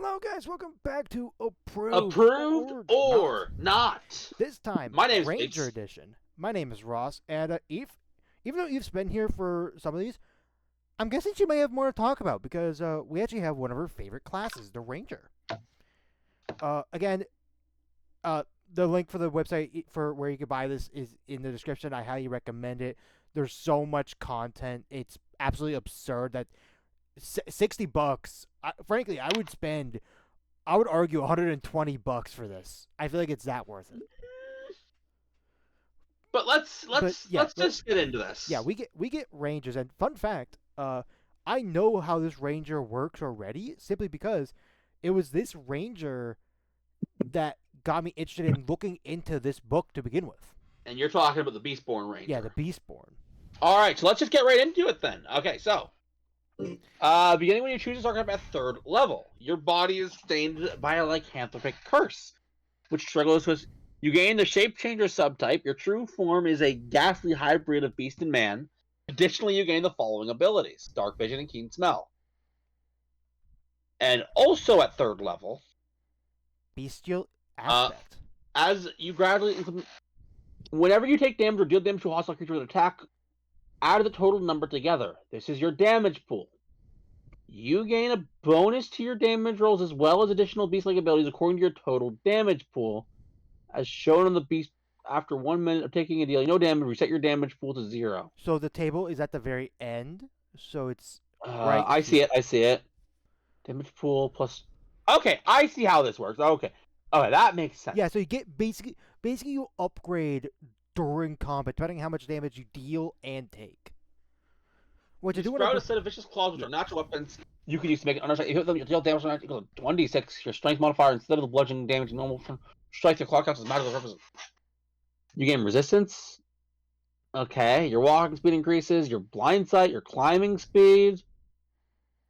Hello, guys. Welcome back to Approved Approved or or Not. not. This time, My name's Ranger Bates. Edition. My name is Ross, and even though Eve's been here for some of these, I'm guessing she may have more to talk about because we actually have one of her favorite classes, the Ranger. Again, uh, the link for the website for where you can buy this is in the description. I highly recommend it. There's so much content; it's absolutely absurd that $60. Frankly, I would argue $120 for this. I feel like it's that worth it. But let's But let's yeah, let's just get into yeah, this. we get rangers, and fun fact, I know how this ranger works already simply because it was this ranger that got me interested in looking into this book to begin with. And you're talking about the Beastborn Yeah, the Ranger. Beastborn. All right, so let's just get right into it then. Okay, so beginning when you choose to start up at 3rd level, your body is stained by a lycanthropic curse, which struggles with. You gain the shape changer subtype. Your true form is a ghastly hybrid of beast and man. Additionally, you gain the following abilities: dark vision and keen smell. And also at 3rd level, Bestial uh, aspect. as you gradually implement, whenever you take damage or deal damage to a hostile creature with an attack, add the total number together. This is your damage pool. You gain a bonus to your damage rolls as well as additional beast-like abilities according to your total damage pool, as shown on the beast. After 1 minute of taking a deal, no damage, reset your damage pool to 0. So the table is at the very end, so it's right I see here. it. I see it. Damage pool plus. Okay, I see how this works. Okay, that makes sense. Yeah, so you get basically you upgrade during combat, depending on how much damage you deal and take. Which You I do want to sprout a bring. set of vicious claws, which Yeah. are natural weapons you can use to make an understrike. If you hit them, you deal damage equals 1d6. Your strength modifier instead of the bludgeoning damage normal strike, your claw counts as magical purposes. You gain resistance. Okay, your walking speed increases. Your blind sight, your climbing speed,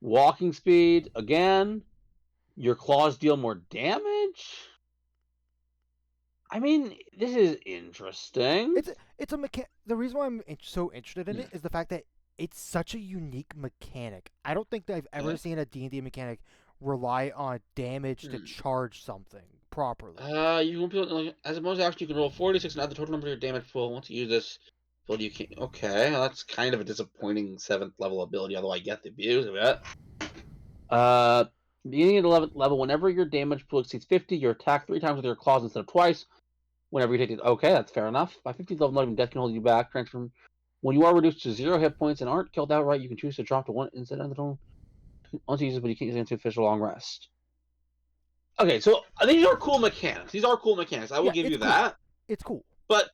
walking speed again. Your claws deal more damage. I mean, this is interesting. It's a The reason why I'm so interested in it is the fact that it's such a unique mechanic. I don't think that I've ever seen a D&D mechanic rely on damage to charge something properly. You won't be able to, as a bonus action, you can roll 46 and add the total number to your damage pool. Once you use this, you can. Okay, well, that's kind of a disappointing 7th level ability, although I get the abuse of it. Beginning at 11th level, whenever your damage pool exceeds 50, you attack 3 times with your claws instead of twice. Whenever you take it, okay, that's fair enough. By 50th level, not even death can hold you back. Transform. When you are reduced to 0 hit points and aren't killed outright, you can choose to drop to 1 instead of the total. Once you use it, but you can't use it into official long rest. Okay, so these are cool mechanics. I will give you cool. that. It's cool. But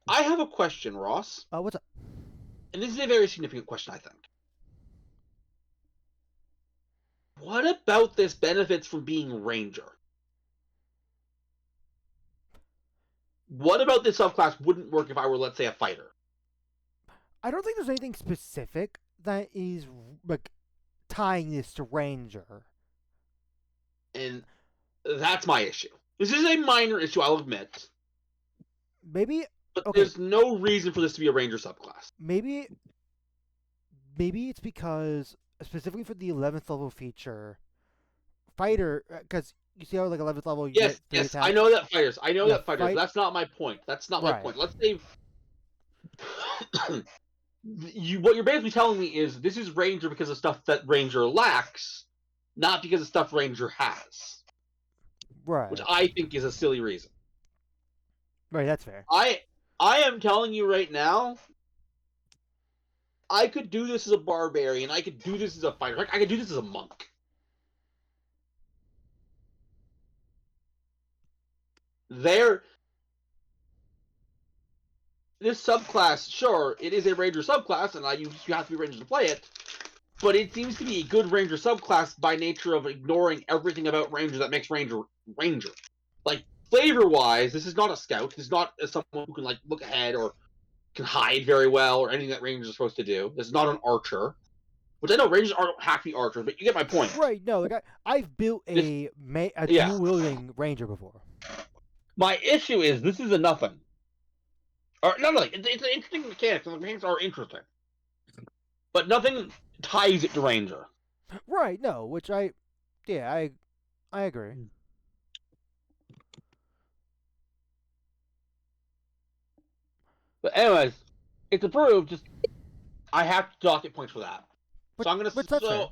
I have a question, Ross. What's up? And this is a very significant question, I think. What about this benefits from being Ranger? What about this subclass wouldn't work if I were, let's say, a fighter? I don't think there's anything specific that is like tying this to Ranger. And that's my issue. This is a minor issue, I'll admit. Maybe. But Okay. there's no reason for this to be a Ranger subclass. Maybe it's because specifically for the 11th level feature, fighter, because you see how like 11th level. Yes, I know that fighters. That's not my point. Let's say what you're basically telling me is this is Ranger because of stuff that Ranger lacks, not because of stuff Ranger has. Right. Which I think is a silly reason. Right, that's fair. I am telling you right now, I could do this as a barbarian. I could do this as a fighter. I could do this as a monk. This subclass, sure, it is a Ranger subclass, and you have to be Ranger to play it, but it seems to be a good Ranger subclass by nature of ignoring everything about Ranger that makes Ranger. Like, flavor-wise, this is not a scout. This is not someone who can, like, look ahead or can hide very well or anything that Rangers are supposed to do. This is not an archer. Which I know Rangers aren't happy archers, but you get my point. Right, no, like I've built a dual-wielding Ranger before. My issue is this is a nothing. Or, no, it's an interesting mechanic. The mechanics are interesting. But nothing ties it to Ranger. Right, no, which I I agree. But anyways, it's approved. Just I have to docket points for that. Which, So I'm gonna which that's fair. so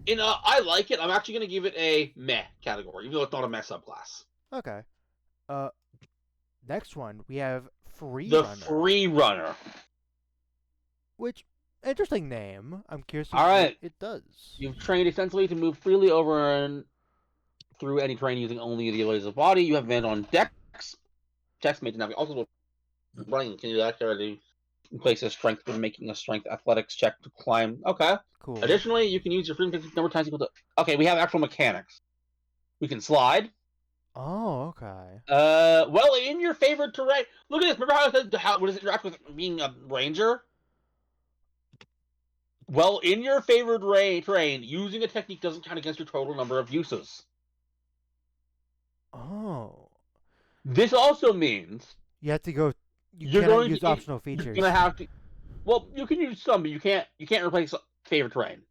in I like it. I'm actually gonna give it a meh category, even though it's not a meh subclass. Okay. Uh, next one we have Free The Runner, free runner. which interesting name. I'm curious All what right. it does. You've trained extensively to move freely over and through any terrain using only the abilities of the body. You have advantage on Dex. Dex made to navigate. Also, running can you do that already? Place a strength when making a strength athletics check to climb. Okay. Cool. Additionally, you can use your freedom number of times equal to. Okay, we have actual mechanics. We can slide. Oh, okay. Well, in your favorite terrain. Look at this. Remember how I said what does it interact with being a ranger? Well, in your favorite terrain, using a technique doesn't count against your total number of uses. Oh. This also means You have to go. you're cannot going use to optional features. You're gonna have to. Well, you can use some, but you can't replace favorite terrain.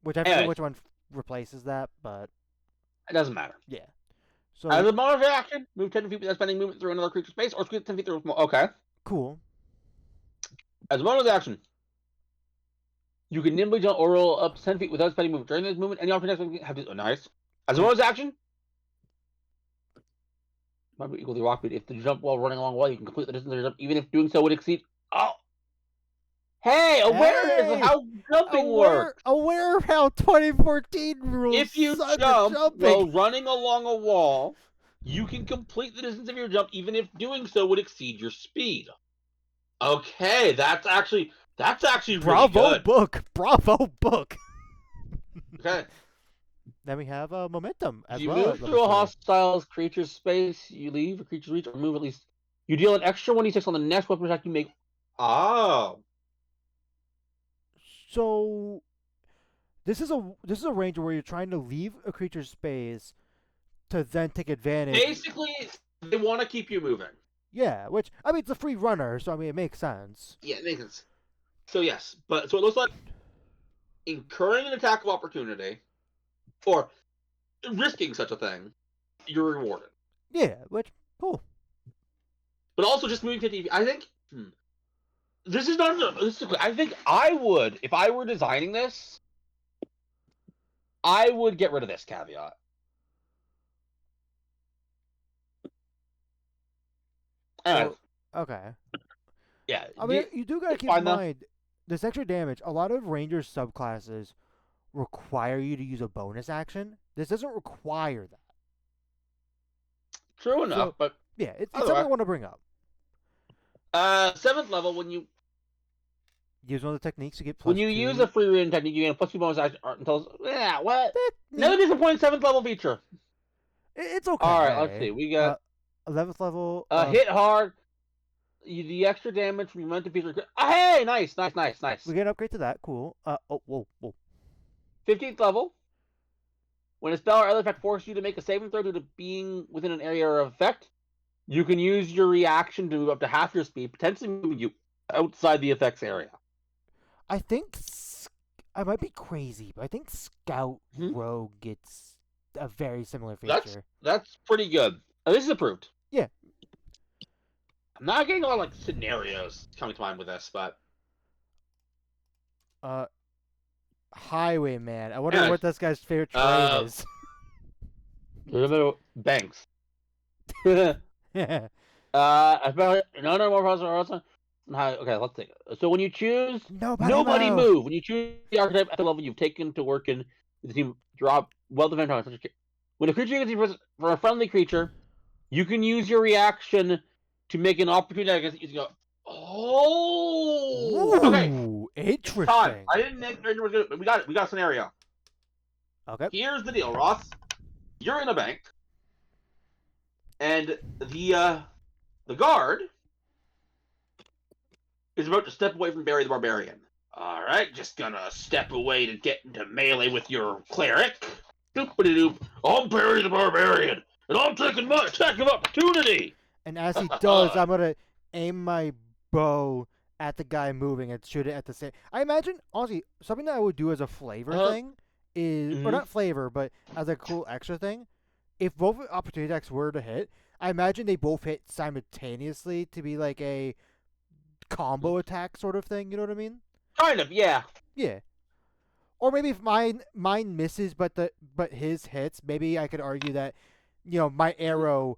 Which I forget which one replaces that, but it doesn't matter. yeah. So as a bonus action, move 10 feet without spending movement through another creature's space, or squeeze 10 feet through a small. Okay. cool. As a bonus action, you can nimbly jump or roll up to 10 feet without spending movement. During this movement, any opportunity have to. Oh, nice. As a bonus action, might be equal to walk speed. If the jump while running along a wall, you can complete the distance of your jump, even if doing so would exceed. Oh. Hey, awareness of how jumping works. Aware of how 2014 rules. If you jump while running along a wall, you can complete the distance of your jump, even if doing so would exceed your speed. Okay, that's actually really Bravo good. book. Bravo book. Okay. Then we have momentum as you well. You move through a hostile creature's space, you leave a creature's reach, or move at least. You deal an extra 1d6 on the next weapon attack you make. Oh. So this is a range where you're trying to leave a creature's space to then take advantage. Basically, they want to keep you moving. Yeah, which I mean it's a free runner, so I mean it makes sense. Yeah, it makes sense. So yes, but so it looks like incurring an attack of opportunity or risking such a thing, you're rewarded. Yeah, which cool. But also just moving 50. I think this is not. I think I would, if I were designing this, I would get rid of this caveat. Anyway. Okay. Yeah. I mean, you do gotta keep in mind this extra damage. A lot of Ranger subclasses require you to use a bonus action. This doesn't require that. True enough, but yeah, it's something I want to bring up. 7th level when you use one of the techniques to get plus. When you 2. use a free run technique, you get a plus 2 bonus action until what? Another disappointing 7th level feature. It's okay. All right, let's see. We got 11th level. Hit hard. The extra damage from your momentum feature. Hey, nice. We get an upgrade to that. Cool. Whoa. 15th level. When a spell or other effect forces you to make a saving throw due to being within an area of effect, you can use your reaction to move up to half your speed, potentially moving you outside the effects area. I think I might be crazy, but I think Scout Rogue gets a very similar feature. That's pretty good. This is approved. Yeah. I'm not getting a lot of scenarios coming to mind with this, but Highwayman. I wonder what this guy's favorite terrain is. Banks. I found no more puzzle. Okay, let's take it. So when you choose nobody move. When you choose the archetype at the level you've taken to work in the team, drop defense. When a creature gets for a friendly creature, you can use your reaction to make an opportunity against it. You go, okay. Interesting. Time. I didn't make it, but we got it. We got a scenario. Okay. Here's the deal, Ross. You're in a bank, and the guard is about to step away from Barry the Barbarian. All right, just gonna step away to get into melee with your cleric. Doop-a-doop. I'm Barry the Barbarian, and I'm taking my attack of opportunity. And as he does, I'm gonna aim my bow at the guy moving and shoot it at the same. I imagine, honestly, something that I would do as a flavor thing is, or Mhm. not flavor, but as a cool extra thing, if both opportunity attacks were to hit, I imagine they both hit simultaneously to be like a combo attack sort of thing. You know what I mean? Kind of, yeah. Yeah. Or maybe if mine misses, but his hits, maybe I could argue that, my arrow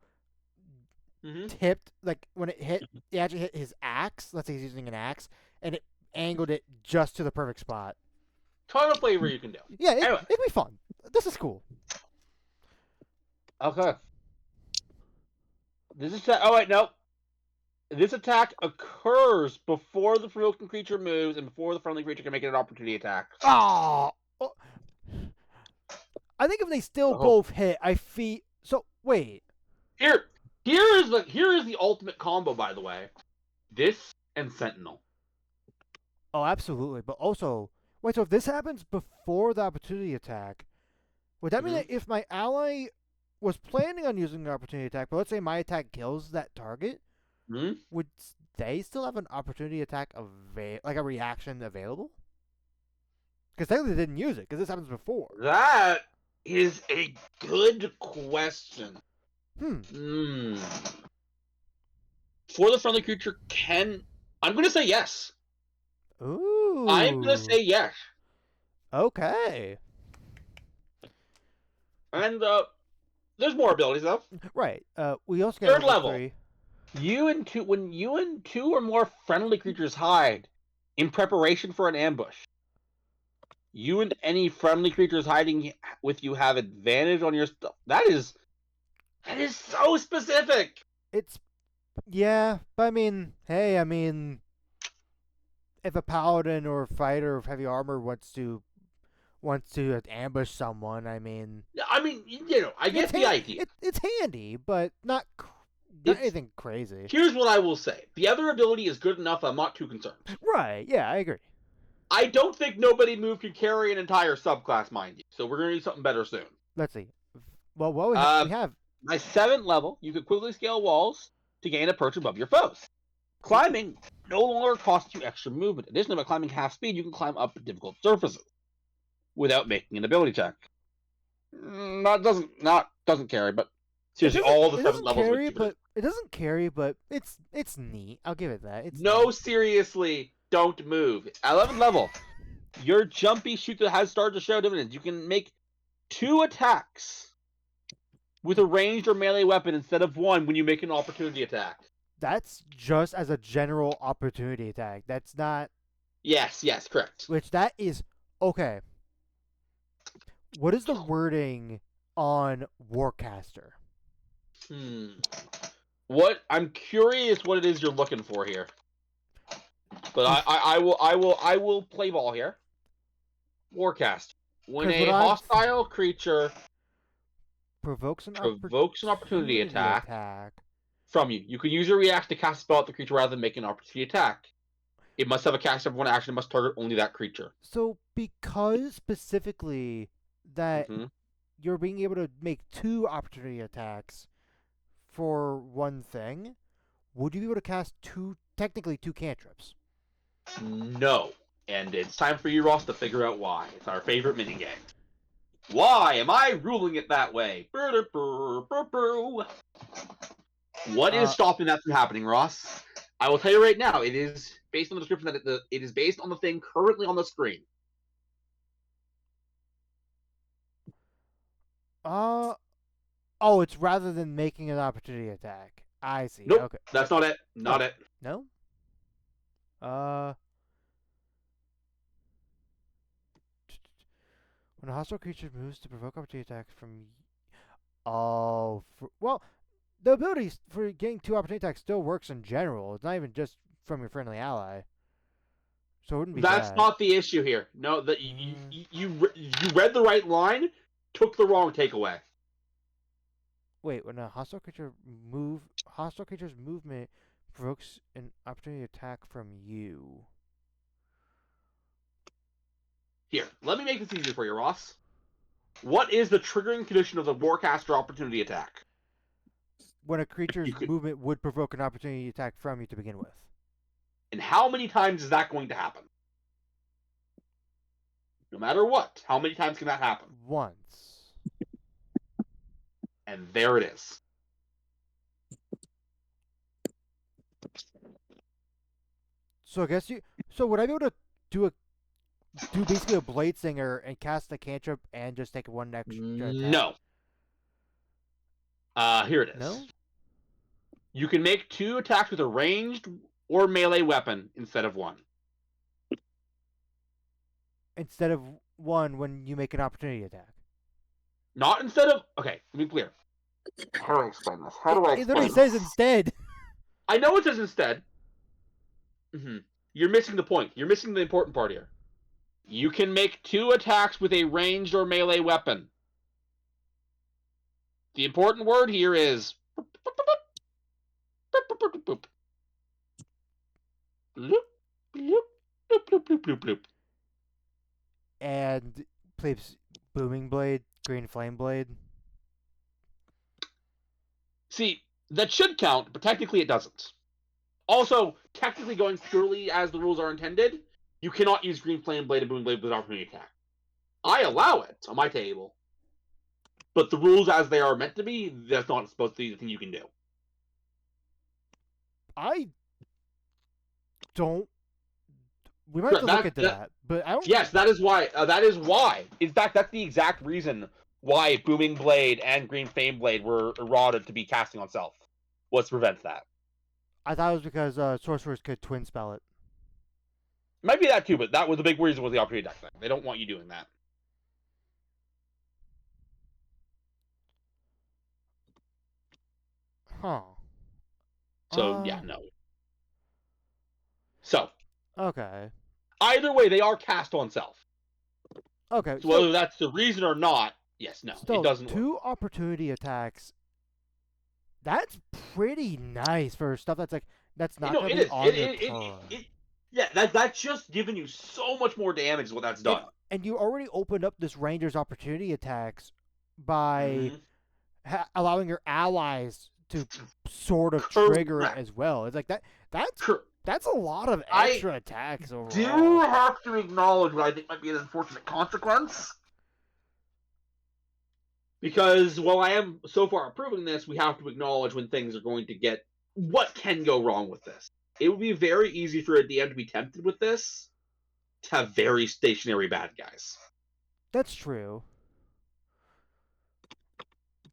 Hmm. tipped, like when it actually hit his axe. Let's say he's using an axe, and it angled it just to the perfect spot. Ton of flavor you can do. Yeah, Anyway, it'd be fun. This is cool. okay. This is oh wait, no. This attack occurs before the provoking creature moves and before the friendly creature can make an opportunity attack. Oh, I think if they still Oh. both hit, I feel. So wait. Here is the ultimate combo, by the way. This and Sentinel. Oh, absolutely. But also, wait. So if this happens before the opportunity attack, would that mean that if my ally was planning on using the opportunity attack, but let's say my attack kills that target, Hmm? would they still have an opportunity attack like a reaction available? Because technically they didn't use it, because this happens before. That is a good question. Hmm. For the friendly creature I'm going to say yes. Ooh. I'm going to say yes. Okay. And there's more abilities though. Right. We also get Third level. 3. When you and two or more friendly creatures hide in preparation for an ambush, you and any friendly creatures hiding with you have advantage on your stuff. That is so specific. Yeah, but I mean, hey, if a paladin or fighter of heavy armor wants to ambush someone, I mean, I it's get the idea. it's handy, but not anything crazy. Here's what I will say: the other ability is good enough. I'm not too concerned. Right? Yeah, I agree. I don't think nobody move can carry an entire subclass, mind you. So we're gonna need something better soon. Let's see. Well, what we have. My 7th level, you can quickly scale walls to gain a perch above your foes. Climbing no longer costs you extra movement. Additionally, by climbing half speed, you can climb up difficult surfaces without making an ability check. Doesn't carry, but seriously, all the 7th levels. It doesn't carry, but it's neat. I'll give it that. It's no, neat. Seriously, don't move. 11th level, your jumpy shoot that has started to show dividends. You can make 2 attacks with a ranged or melee weapon instead of 1 when you make an opportunity attack. That's just as a general opportunity attack. That's not. Yes, correct. Which that is okay. What is the wording on Warcaster? What I'm curious what it is you're looking for here. But I will play ball here. Warcast. When a hostile creature provokes an opportunity attack from you, you can use your reaction to cast a spell at the creature rather than make an opportunity attack. It must have a cast of 1 action. It must target only that creature. So because specifically that you're being able to make 2 opportunity attacks for one thing, would you be able to cast technically 2 cantrips? No. And it's time for you, Ross, to figure out why. It's our favorite minigame. Why am I ruling it that way? What is stopping that from happening, Ross? I will tell you right now, it is based on the description that it is based on the thing currently on the screen. It's rather than making an opportunity attack. I see. Nope, okay. That's not it. Not it. No? When a hostile creature moves to provoke opportunity attacks from... well, the ability for getting 2 opportunity attacks still works in general. It's not even just from your friendly ally. So it wouldn't be That's bad. not the issue here. No, that you read the right line, took the wrong takeaway. Wait, when a hostile creature's movement provokes an opportunity attack from you. Here, let me make this easier for you, Ross. What is the triggering condition of the Warcaster opportunity attack? When a creature's movement would provoke an opportunity attack from you to begin with. And how many times is that going to happen? No matter what. How many times can that happen? Once. And there it is. So I guess you. So would I be able to do basically a Blade Singer and cast a cantrip and just take one extra attack? No. Here it is. No. You can make 2 attacks with a ranged or melee weapon instead of 1. Instead of one when you make an opportunity attack. Not instead of. Okay, let me be clear. How do I explain this? How do I It explain literally this? says instead. I know it says instead. You're missing the point. You're missing the important part here. You can make 2 attacks with a ranged or melee weapon. The important word here is. And plays Booming Blade, Green Flame Blade. See, that should count, but technically it doesn't. Also, technically going purely as the rules are intended, you cannot use Green Flame Blade and Booming Blade with opportunity attack. I allow it on my table. But the rules as they are meant to be, that's not supposed to be the thing you can do. I don't. We might have to look into that, but I don't. Yes, that is why. That is why. In fact, that's the exact reason why Booming Blade and Green Flame Blade were eroded to be casting on self. Was to prevent that. I thought it was because sorcerers could twin spell it. Might be that too, but that was the big reason was the opportunity attack thing. They don't want you doing that. Huh. So yeah, no. So Okay. either way, they are cast on self. Okay. So whether that's the reason or not, yes, no, still, it doesn't 2 work. opportunity attacks. That's pretty nice for stuff that's not going to be on your turn. Yeah, that's just giving you so much more damage. Is what that's done. And you already opened up this Ranger's opportunity attacks by allowing your allies to sort of trigger it as well. It's like that's a lot of extra attacks overall. Do have to acknowledge what I think might be an unfortunate consequence. Because while I am so far approving this, we have to acknowledge when things are going to get what can go wrong with this. It would be very easy for a DM to be tempted with this to have very stationary bad guys. That's true.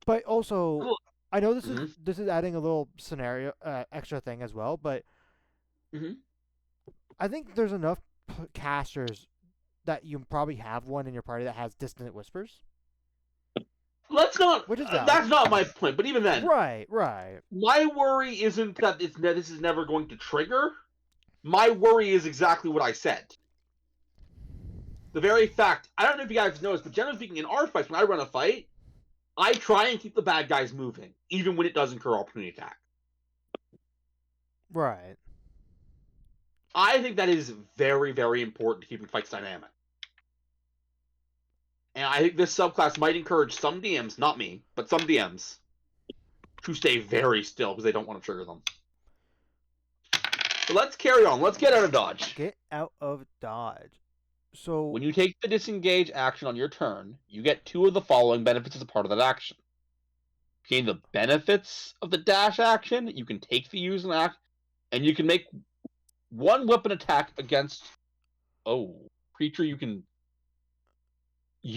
But also, I know this is adding a little scenario extra thing as well, but I think there's enough casters that you probably have one in your party that has Dissonant Whispers. Let's not. That's not my point. But even then, right. My worry isn't that this is never going to trigger. My worry is exactly what I said. The very fact, I don't know if you guys noticed, but generally speaking, in our fights, when I run a fight, I try and keep the bad guys moving, even when it does incur opportunity attack. Right. I think that is very, very important to keeping fights dynamic. And I think this subclass might encourage some DMs, not me, but some DMs, to stay very still because they don't want to trigger them. So let's carry on. Let's get out of dodge. Get out of dodge. So when you take the disengage action on your turn, you get 2 of the following benefits as a part of that action. Gain the benefits of the dash action, you can take the use and act, and you can make 1 weapon attack against creature you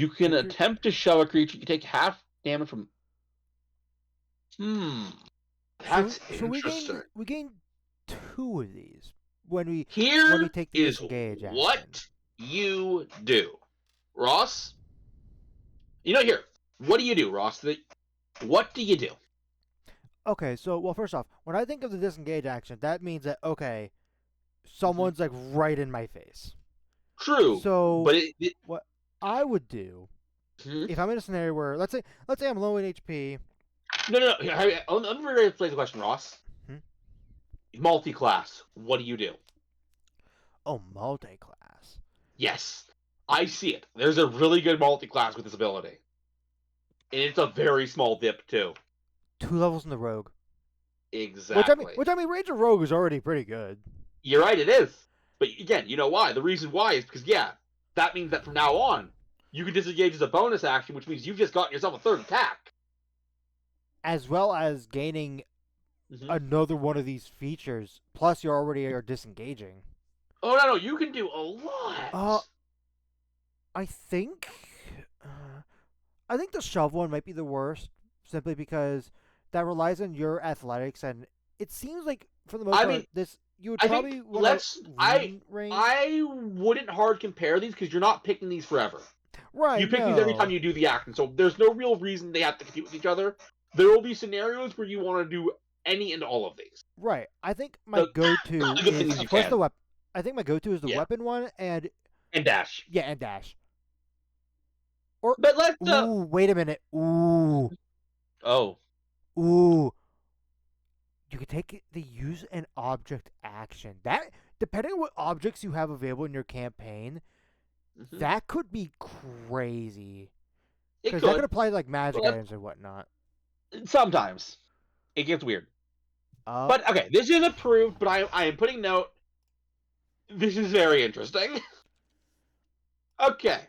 can attempt to shove a creature. You take half damage from. That's interesting. We gain 2 of these when we take the disengage action. What you do, Ross? Here. What do you do, Ross? What do you do? Okay, so first off, when I think of the disengage action, that means that someone's like right in my face. True. So, but what I would do if I'm in a scenario where let's say I'm low in HP. No. Let me rephrase the question, Ross. Multi-class. What do you do? Oh, multi-class. Yes, I see it. There's a really good multi-class with this ability, and it's a very small dip too. 2 levels in the rogue. Exactly. Which I mean, Ranger Rogue is already pretty good. You're right, it is. But again, you know why? The reason why is because that means that from now on, you can disengage as a bonus action, which means you've just gotten yourself a third attack. As well as gaining another one of these features. Plus, you already are disengaging. Oh no, you can do a lot. I think, I think the shove one might be the worst, simply because that relies on your athletics, and it seems like for the most part, this you would probably want to range. I wouldn't hard compare these because you're not picking these forever. Right. You pick these every time you do the action, so there's no real reason they have to compete with each other. There will be scenarios where you want to do any and all of these. Right. I think my go-to is, of course, the weapon. I think my go-to is the weapon one and dash. Yeah, and dash. But let's. Ooh, wait a minute. Ooh. Oh. Ooh. You could take the use an object action. That, depending on what objects you have available in your campaign, that could be crazy. Because that could apply to like magic items and whatnot. Sometimes it gets weird. But okay, this is approved. But I am putting note. This is very interesting. Okay.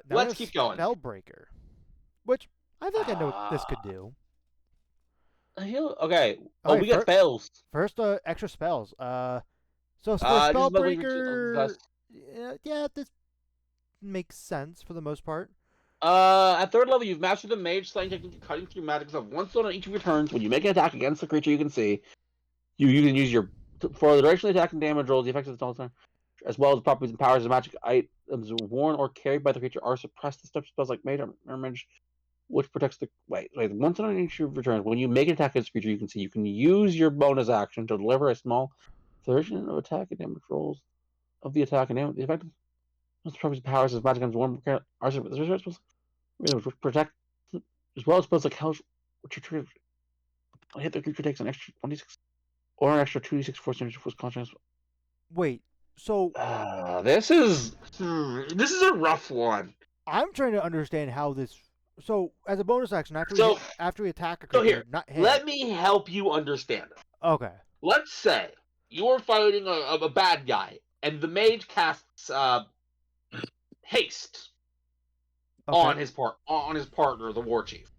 Let's keep going. Spellbreaker, which I think I know what this could do. Okay. Oh, we got spells. First, extra spells. So for Spellbreaker, yeah, this makes sense for the most part. At third level, you've mastered the mage slaying technique, cutting through magic of one stone on each of your turns. When you make an attack against the creature you can see, you can use your for the directional attack and damage rolls. The effects of the stone, as well as the properties and powers of magic items worn or carried by the creature, are suppressed. The steps spells like mage or mage, which protects the one stone on each of your turns. When you make an attack against the creature you can see, you can use your bonus action to deliver a small version of attack and damage rolls of the attack and damage. The effect of the properties and powers of magic items worn are suppressed. Protect, as well as spells like Hell, which are triggered. Hit the creature takes an extra 26 or an extra 2d6 force damage force contrast. Wait, so this is a rough one. I'm trying to understand how this. So as a bonus action, after we attack a creature, let me help you understand it. Okay. Let's say you're fighting a bad guy, and the mage casts haste. Okay. On his partner, the war chief.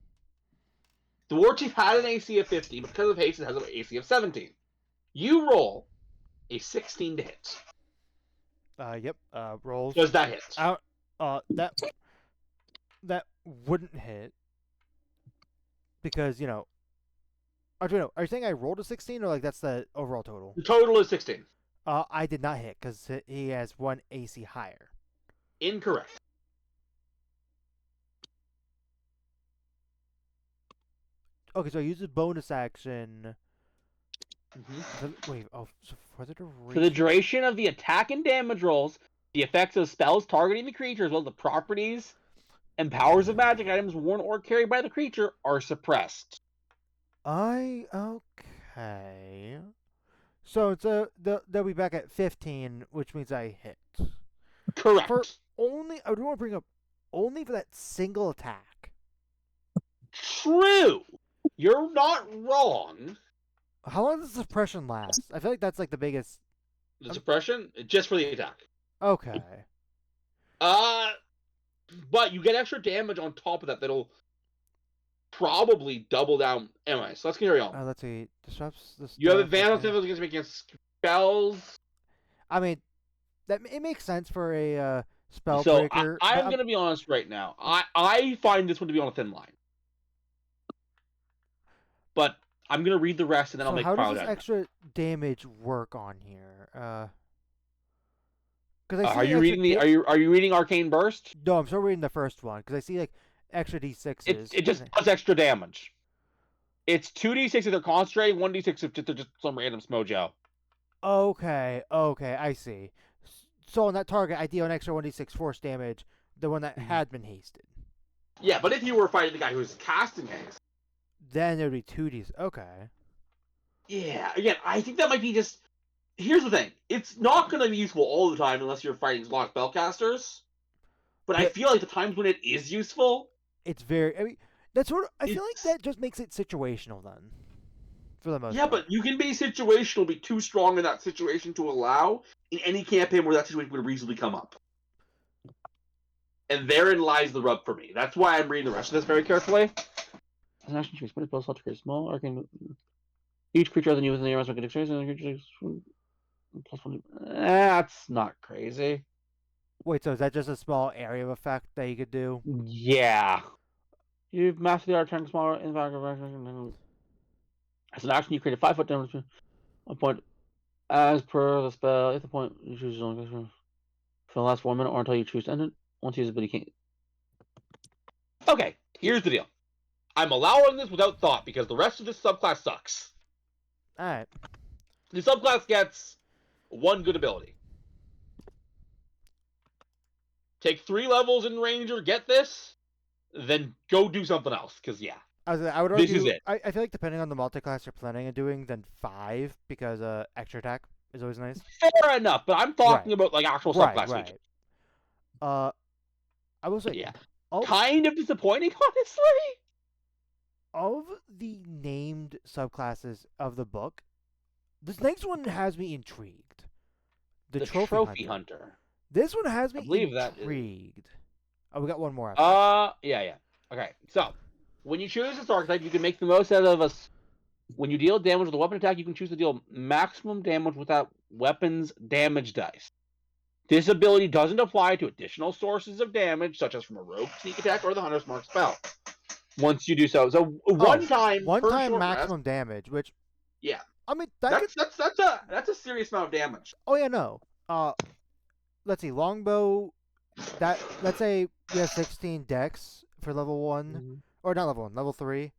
The war chief had an AC of 15. Because of haste, it has an AC of 17. You roll a 16 to hit. Yep. Rolls. Does that hit? That wouldn't hit because are you saying I rolled a 16 or like that's the overall total? The total is 16. I did not hit because he has one AC higher. Incorrect. Okay, so I use a bonus action. Wait, so for the duration. For the duration of the attack and damage rolls, the effects of spells targeting the creature, as well as the properties and powers of magic items worn or carried by the creature, are suppressed. Okay. So it's they'll be back at 15, which means I hit. Correct. I do want to bring up only for that single attack. True. You're not wrong. How long does the suppression last? I feel like that's like the biggest. The suppression? Just for the attack. Okay. But you get extra damage on top of that that'll probably double down. Anyway, so let's carry on. Let's see. Disrupts the. You have advantage against spells. I mean, it makes sense for a spellbreaker. So I'm going to be honest right now. I find this one to be on a thin line. But I'm gonna read the rest and then I'll make. How does this extra damage work on here? Are you reading Are you reading Arcane Burst? No, I'm still reading the first one because I see like extra d6s. It just does extra damage. It's 2d6 if they're concentrating, 1d6 if they're just some random smojo. Okay, I see. So on that target, I deal an extra 1d6 force damage, the one that had been hasted. Yeah, but if you were fighting the guy who was casting haste, then it would be 2d. Okay. Yeah, again, I think that might be just. Here's the thing: it's not going to be useful all the time unless you're fighting locked spellcasters. But I feel like the times when it is useful, it's very. I mean, that's sort of. I feel like that just makes it situational then, for the most. Yeah, but you can be situational, be too strong in that situation to allow in any campaign where that situation would reasonably come up. And therein lies the rub for me. That's why I'm reading the rest of this very carefully. As an action choice, but it's both to create small arcane. Each creature other than you within the area must make a dexterity and creature plus 1. That's not crazy. Wait, so is that just a small area of effect that you could do? Yeah. You've mastered the art of turning smaller in the back of action. As an action, you create a 5-foot damage a point as per the spell. If the point you choose is only for the last 1 minute or until you choose to end it. Once you use it, but you can't. Okay, here's the deal. I'm allowing this without thought because the rest of this subclass sucks. Alright. The subclass gets 1 good ability. Take 3 levels in Ranger, get this, then go do something else, because yeah. I would argue, this is it. I feel like depending on the multiclass you're planning on doing, then 5, because extra attack is always nice. Fair enough, but I'm talking about like actual subclass features. I will say, yeah. Kind of disappointing, honestly. Of the named subclasses of the book, this next one has me intrigued. The Trophy Hunter. This one has me intrigued. Oh, we got one more after. Yeah. Okay, so when you choose this archetype, you can make the most out of us. When you deal damage with a weapon attack, you can choose to deal maximum damage without weapons damage dice. This ability doesn't apply to additional sources of damage, such as from a rogue sneak attack or the Hunter's Mark spell. Once you do so, one time maximum damage, which yeah, I mean that's a serious amount of damage. Oh yeah, no. Let's see, longbow. Let's say we have 16 dex for level 1, or not level 1, level 3.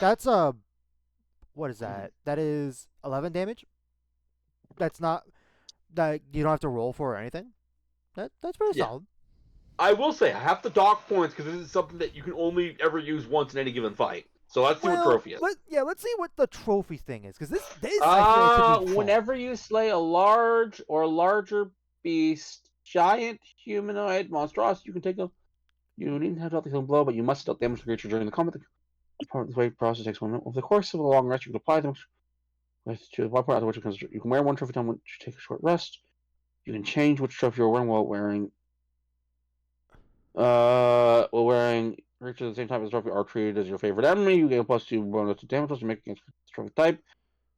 That's what is that? That is 11 damage. That's not that you don't have to roll for or anything. That's pretty solid. I will say I have to dock points because this is something that you can only ever use once in any given fight. So let's see what trophy is. Let's see what the trophy thing is, because this I feel like whenever you slay a large or larger beast, giant, humanoid, monstrosity, you can take a. You needn't have to take a blow, but you must deal damage to the creature during the combat. The way process takes 1 minute. Over the course of a long rest, you can apply them to the one part after which you can wear one trophy time when you take a short rest. You can change which trophy you're wearing while wearing. Creatures at the same time as the trophy are treated as your favorite enemy. You get a +2 bonus to damage to make against the trophy type.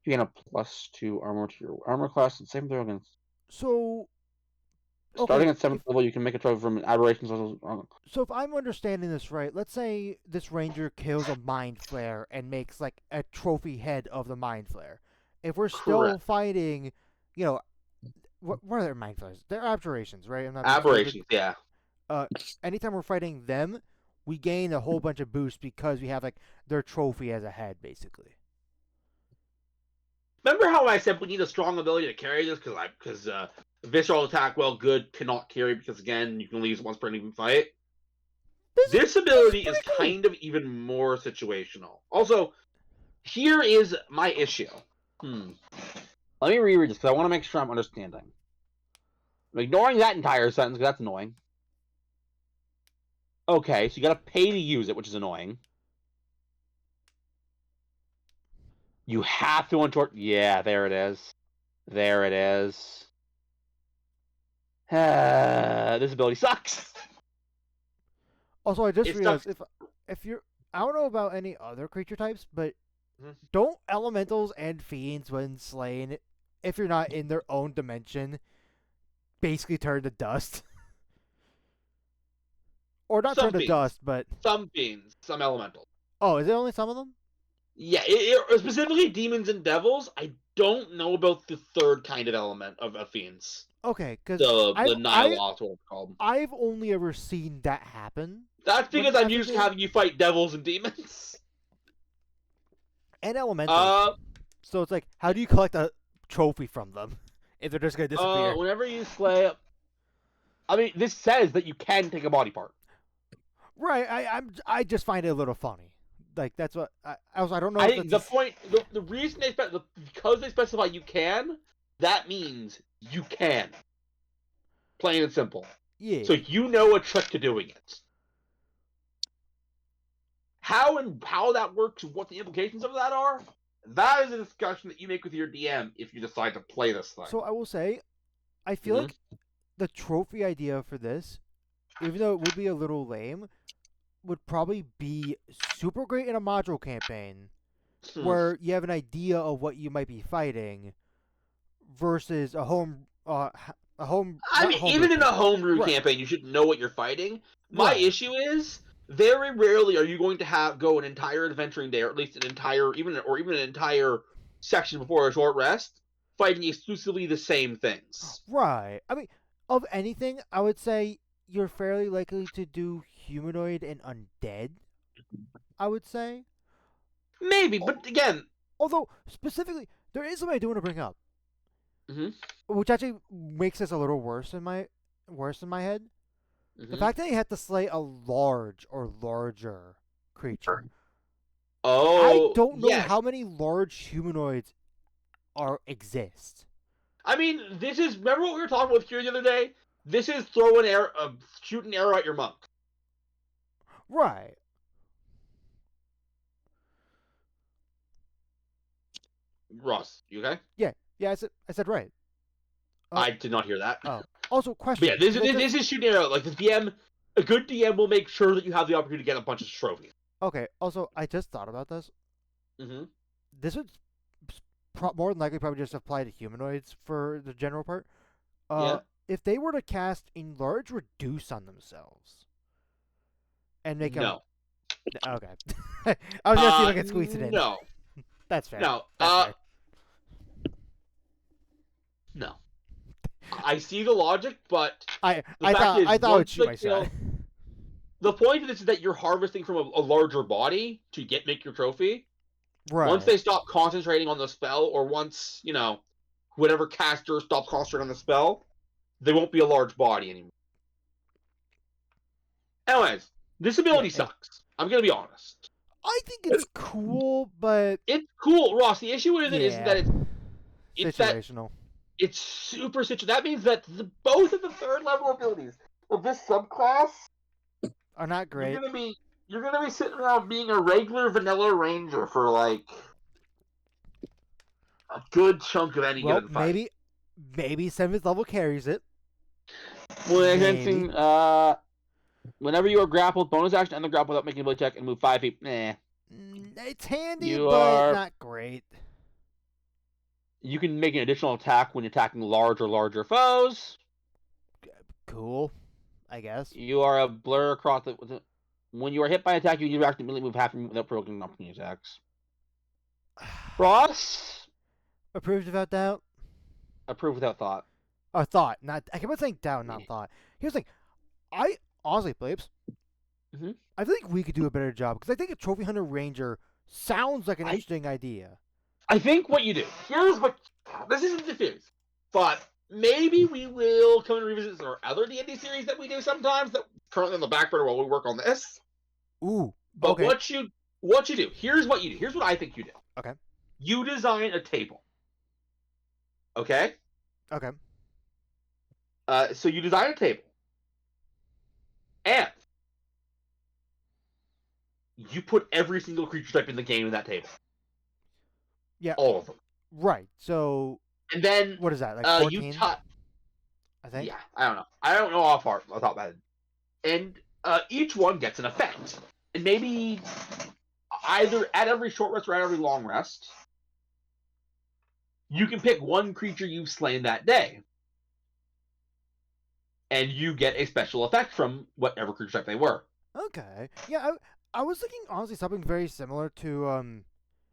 You gain a +2 armor to your armor class and same throw against. So, starting at 7th level, you can make a trophy from an aberration. So if I'm understanding this right, let's say this ranger kills a mind flare and makes like a trophy head of the mind flare. If we're still fighting, what are their mind flares? They're aberrations, right? Aberrations, yeah. Anytime we're fighting them, we gain a whole bunch of boosts because we have like their trophy as a head, basically. Remember how I said we need a strong ability to carry this? Because visceral attack, good, cannot carry because again you can only use it once per any fight. This ability is kind of even more situational. Also, here is my issue. Let me reread this because I want to make sure I'm understanding. I'm ignoring that entire sentence because that's annoying. Okay, so you gotta pay to use it, which is annoying. You have to untort. Yeah, there it is. There it is. This ability sucks. Also, I just realized if you're, I don't know about any other creature types, but don't elementals and fiends, when slain, if you're not in their own dimension, basically turn to dust? Or not turn to dust, but some fiends, some elementals. Oh, is it only some of them? Yeah, specifically demons and devils. I don't know about the third kind of element of fiends. Okay, because the Nihiloth, what it's called. I've only ever seen that happen. That's because I'm used to having you fight devils and demons. And elementals. So it's like, how do you collect a trophy from them if they're just going to disappear? Whenever you slay... I mean, this says that you can take a body part. Right, I just find it a little funny. Like, that's what... I don't know I think the point... The reason they... Because they specify you can, that means you can. Plain and simple. Yeah. So you know a trick to doing it. How that works and what the implications of that are, that is a discussion that you make with your DM if you decide to play this thing. So I will say, I feel like the trophy idea for this even though it would be a little lame, would probably be super great in a module campaign Hmm. where you have an idea of what you might be fighting versus a home I not mean, homebrew even in a campaign. homebrew Right. campaign, you should know what you're fighting. My Right. issue is very rarely are you going to go an entire adventuring day, or at least an entire even an entire section before a short rest, fighting exclusively the same things. Right. I mean, of anything, I would say you're fairly likely to do humanoid and undead. I would say. Maybe, Al- but again, Although specifically, there is something I do want to bring up, hmm which actually makes this a little worse in my head. The hmm fact that you have to slay a large or larger creature. I oh don't know yes. how many large humanoids exist. I mean, this is remember what we were talking about here the other day. This is throw an arrow, shoot an arrow at your monk. Right. Ross, you okay? Yeah. Yeah. I said right. Uh. I did not hear that. Oh. Also, But yeah, question. this, 'Cause I this, just this is shooting arrow. Like the DM, a good DM will make sure that you have the opportunity to get a bunch of trophies. okay. Also, I just thought about this. Mm-hmm. This would more than likely probably just apply to humanoids for the general part. Yeah. If they were to cast enlarge reduce on themselves and make them No. okay, I was gonna see if I could squeeze it in. No. That's fair. No. That's fair. No. I see the logic, but I the fact is, I thought I would shoot my you know, shot. the point of this is that you're harvesting from a larger body to make your trophy. Once Right. they stop concentrating on the spell, or once whatever caster stops concentrating on the spell, they won't be a large body anymore. Anyways, this Yeah. ability sucks. I'm gonna be honest. I think it's cool, but It's cool, Ross. The issue with it is yeah, that it's situational. it's super situational. That means that both of the third level abilities of this subclass, Are not you're great. gonna be you're gonna be sitting around being a regular vanilla ranger for like a good chunk of any Well, given fight. maybe 7th level carries it. Well, Maybe. whenever you are grappled, bonus action and the grapple without making a ability check and move 5 feet. It's handy, You but are. not great. You can make an additional attack when attacking large or larger foes. Cool, I guess. You are a blur across the. When you are hit by an attack, you accidentally move half without provoking opportunity attacks. Ross, Approved without doubt. approve without thought. Or thought, not. I keep on saying doubt, not thought. Here's the thing. I honestly, Blapes, Mm-hmm. I think we could do a better job because I think a trophy hunter ranger sounds like an interesting idea. I think what you do. Here's what. This isn't the series, but maybe we will come and revisit our other D&D series that we do sometimes that currently on the back burner while we work on this. Ooh. But Okay. what you do. Here's what you do. Here's what I think you do. Okay. You design a table. Okay. Okay. So you design a table, and you put every single creature type in the game in that table. Yeah. All of them. Right. So. And then What is that? Like you 14? I think. Yeah, I don't know. I don't know off heart. I thought about it. And each one gets an effect, and maybe either at every short rest or at every long rest, you can pick one creature you've slain that day, and you get a special effect from whatever creature type they were. Okay. Yeah. I was thinking honestly something very similar to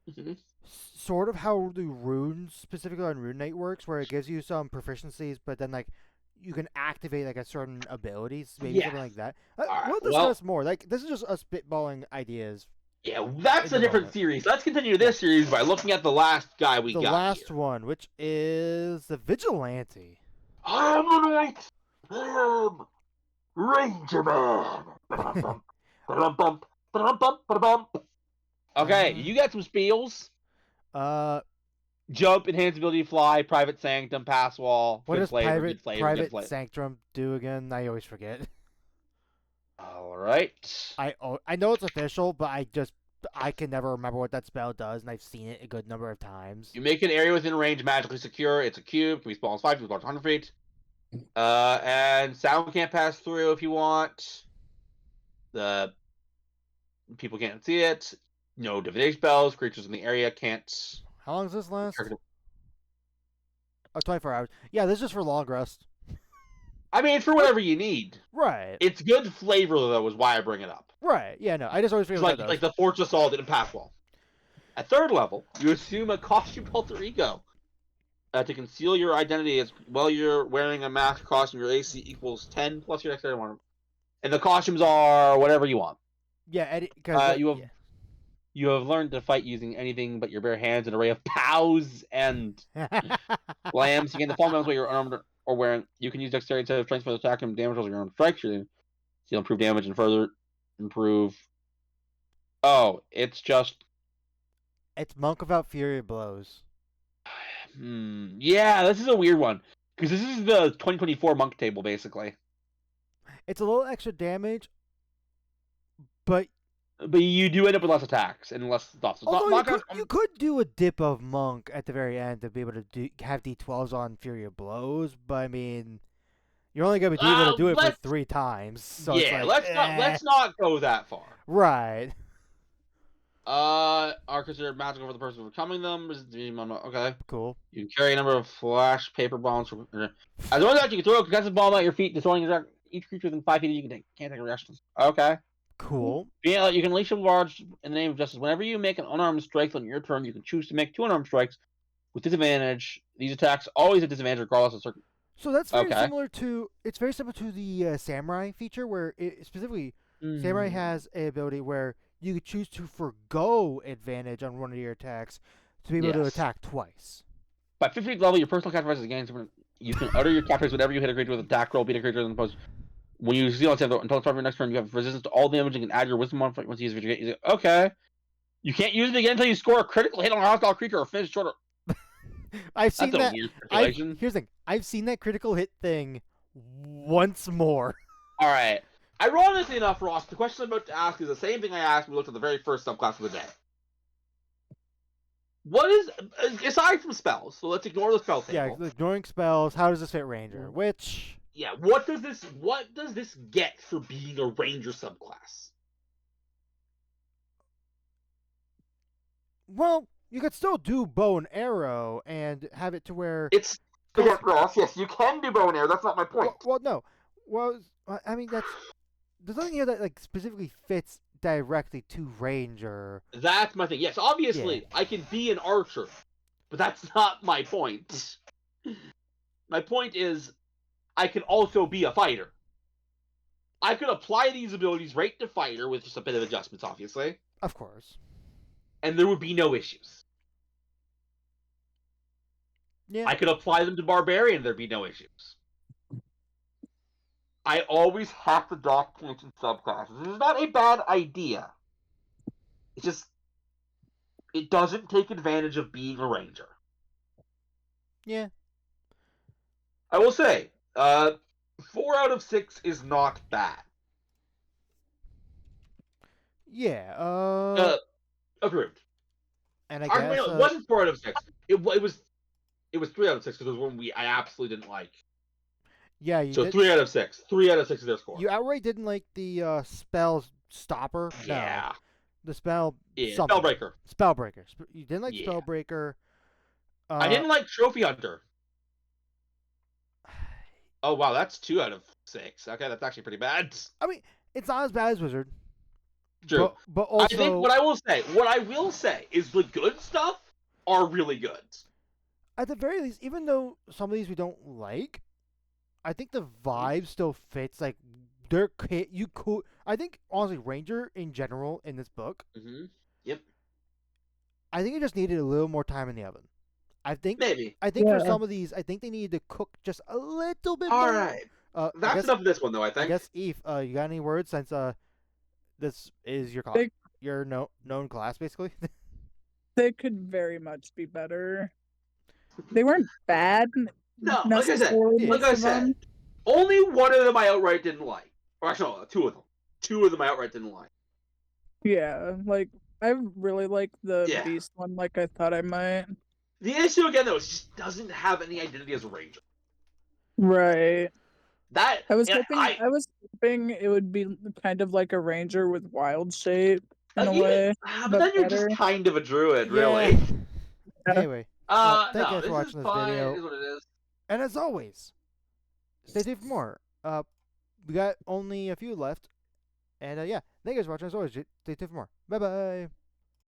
Mm-hmm. sort of how the runes specifically on Rune Knight works, where it gives you some proficiencies, but then like you can activate like a certain abilities, maybe something like that. Alright, We'll discuss more. Like this is just us spitballing ideas. Yeah, that's In a the different moment. series. Let's continue this series by looking at the last guy we The got last here. one, which is the Vigilante. I'm the knight. Ranger Man. Ba-dum-bum, ba-dum-bum, ba-dum-bum, ba-dum-bum. Okay, you got some spiels. Jump, enhance ability, fly, private sanctum, pass wall. What good does flavor, private good flavor, private good flavor. sanctum do again? I always forget. All right. I know it's official, but I can never remember what that spell does, and I've seen it a good number of times. You make an area within range magically secure. It's a cube. Can be small as 5 feet, large 100 feet. And sound can't pass through if you want. The people can't see it. No divination spells. Creatures in the area can't. How long does this last? Oh, 24 hours. Yeah, this is just for long rest. I mean, it's for whatever you need. Right. It's good flavor, though, is why I bring it up. Right. Yeah, no. I just always feel Like the Forge Assault didn't pass well. At 3rd level, you assume a costume alter ego. To conceal your identity as well, you're wearing a mask costume. Your AC equals 10 plus your dexterity 1. And the costumes are whatever you want. Yeah, because you have learned to fight using anything but your bare hands, an array of pows and lambs. You gain the following while you're unarmed or wearing. You can use dexterity instead of strength for the attack and damage rolls your own strikes. You'll improve damage and further improve. Oh, it's just. It's Monk without Fury Blows. Yeah, this is a weird one. Because this is the 2024 Monk table, basically. It's a little extra damage, but you do end up with less attacks and less stuff. So although you could do a dip of Monk at the very end to be able to have D12s on Fury of Blows, but I mean, you're only going to be able to do it for 3 times. So yeah, it's like, let's not go that far. Right. Are considered magical for the person overcoming them. Okay. Cool. You can carry a number of flash paper bombs. As long as you can throw a concussive bomb at your feet, destroying each creature within 5 feet. Can't take reactions. Okay. Cool. Yeah, you can unleash a large in the name of justice. Whenever you make an unarmed strike on your turn, you can choose to make 2 unarmed strikes with disadvantage. These attacks always at disadvantage regardless of certain. So that's very similar to. It's very similar to the samurai feature, where specifically samurai has an ability where you could choose to forgo advantage on one of your attacks to be able to attack twice. By 15th level, your personal sacrifice is gained. You can utter your sacrifice whenever you hit a creature with an attack roll, beat a creature in the post. When you see on until the start of your next turn, you have resistance to all damage and can add your wisdom modifier once you use it. Okay. You can't use it again until you score a critical hit on a hostile creature or finish shorter. I've seen That's that. A weird calculation. Here's the thing. I've seen that critical hit thing once more. All right. Ironically enough, Ross, the question I'm about to ask is the same thing I asked when we looked at the very first subclass of the day. What is, aside from spells, so let's ignore the spell table. Yeah, ignoring spells, how does this fit Ranger? Which... Yeah, what does this get for being a Ranger subclass? Well, you could still do bow and arrow and have it to where... It's... Forget Ross, yes, you can do bow and arrow, that's not my point. Well, no. Well, I mean, that's... There's nothing here that like specifically fits directly to Ranger. That's my thing. Yes, obviously, I can be an archer, but that's not my point. My point is, I can also be a fighter. I could apply these abilities right to fighter with just a bit of adjustments, obviously. Of course. And there would be no issues. Yeah. I could apply them to barbarian, there'd be no issues. I always have to dock points in subclasses. This is not a bad idea. It's just, it doesn't take advantage of being a ranger. Yeah. I will say, 4 out of 6 is not bad. Yeah. Approved. And I guess it wasn't 4 out of 6. It was 3 out of 6 because there was one I absolutely didn't like. Yeah, so 3 out of 6. 3 out of 6 is their score. You outright didn't like the spell stopper? Yeah. No. The spell... Yeah, Spellbreaker. Spellbreaker. You didn't like Spellbreaker. I didn't like Trophy Hunter. Oh, wow, that's 2 out of 6. Okay, that's actually pretty bad. I mean, it's not as bad as Wizard. True. But also... I think what I will say is the good stuff are really good. At the very least, even though some of these we don't like, I think the vibe still fits. Like, I think, honestly, Ranger in general in this book. Mm-hmm. Yep. I think it just needed a little more time in the oven. Maybe. I think for some of these, I think they needed to cook just a little bit more. All right. That's enough of this one, though, I think. I guess, Eve, you got any words since this is your known class, basically? They could very much be better. They weren't bad. No, like I said, only one of them I outright didn't like. Or actually, no, 2 of them. 2 of them I outright didn't like. Yeah, like, I really like the Beast one like I thought I might. The issue, again, though, is it just doesn't have any identity as a Ranger. Right. That I was and hoping I was hoping it would be kind of like a ranger with wild shape in a even way, but but then you're just better. kind of a druid, Yeah. really. Yeah. Anyway, thank you No, guys for this is watching this fine. It video, is what it is. and as always, stay tuned for more. We got only a few left, and yeah, thank you guys for watching. As always, stay tuned for more. Bye bye.